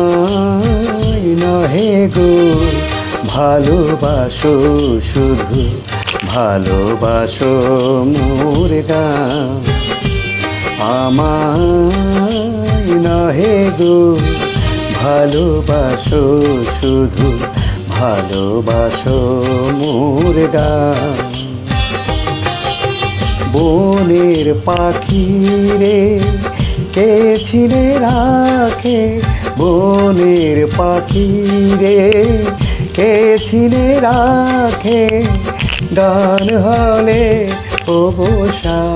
আমায় নহে গো ভালোবাসো, শুধু ভালোবাসো মোর গান। আমায় নহে গো ভালোবাসো, শুধু ভালোবাসো মোর গান। বনের পাখি রে কে ছিঁড়ে রাখে, বনের পাখি রে কে ছিঁড়ে রাখে, গান হলে অবসান।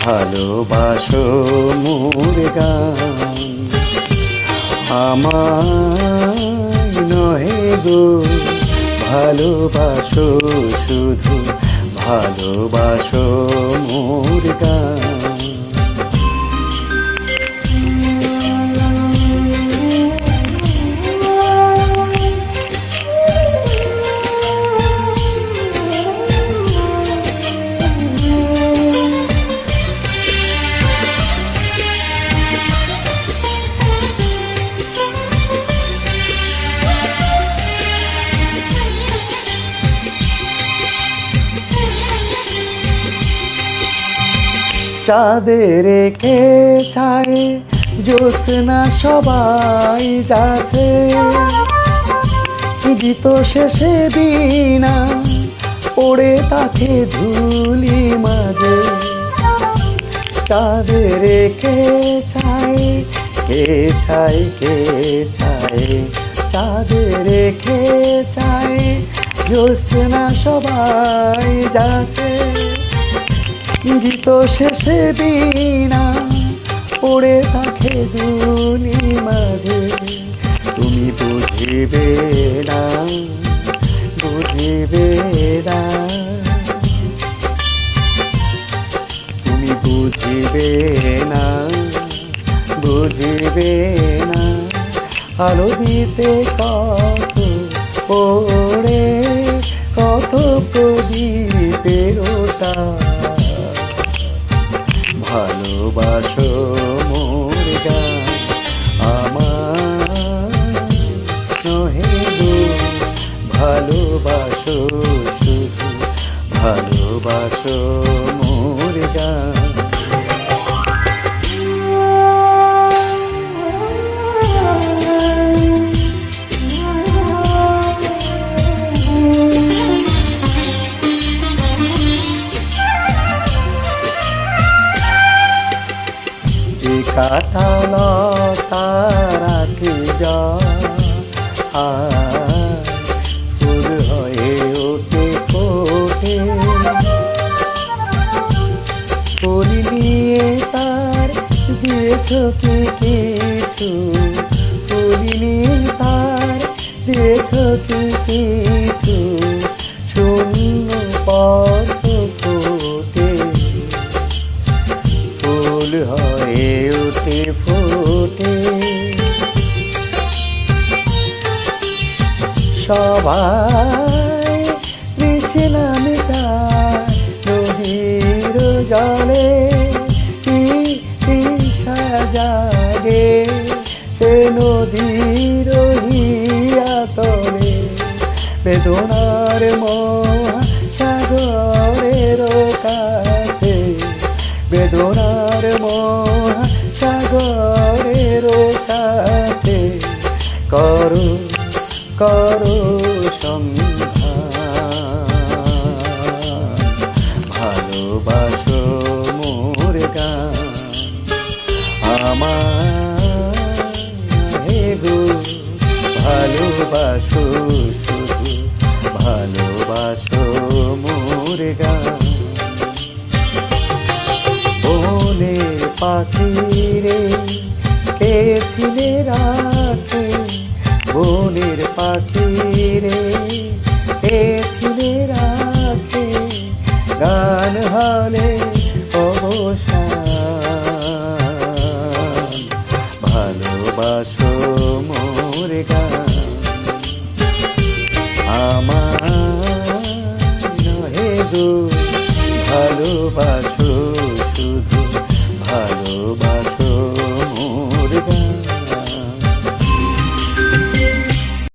ভালোবাসো মোর গান। আমায় নহে গো ভালোবাসো, শুধু ভালোবাসো মোর গান। চাঁদে রেখে ছায়ে জ্যোৎস্না সবাই যাচ্ছে, গীত শেষে বীণা পড়ে তাকে ধুলি মাঝে। চাঁদে রেখে ছায়ে কে ছায়, কে ছায়, চাঁদে রেখে ছায়ে জ্যোৎস্না সবাই যাচ্ছে, গীত শেষে বীণা পড়ে থাকে দুলি মাঝে। তুমি বুঝিবে না, বুঝিবে না, তুমি বুঝিবে না, বুঝিবে না। আলো দিতে কত পড়ে, কত প্রদীপের ওটা। ভালোবাসো মোর গান। আমার নহে গো ভালোবাসো, শুধু ভালোবাসো মোর গান। কাটা লতারা কি ফুল হয়ে ওঠে ফোটে, ফুল নিয়ে তার দিয়েছ কি কিছু, ফুল নিয়ে তার দিয়েছ কি কিছু, শূন্য পথ ফোটে, ফুল হয়ে ওঠে ফোটে। সবাই তৃষ্ণা মেটায় নদীর জলে, কি তৃষা জাগে সে নদীর হিয়া তলে। বেদনার মহাসাগরের কাছে, বেদনার মহাসাগরের কাছে, করো করো সন্ধান। ভালোবাসো মোর গান। আমায় গো ভালোবাসো, শুধু ভালোবাসো মোর গান। বনের পাখি রে কে ছিলে রাখে, বনের পাখি রে কে ছিলে রাখে, গান হলে অবসান, ভালোবাসো মোর গান। আমার নহে দোষ, ভালোবাসো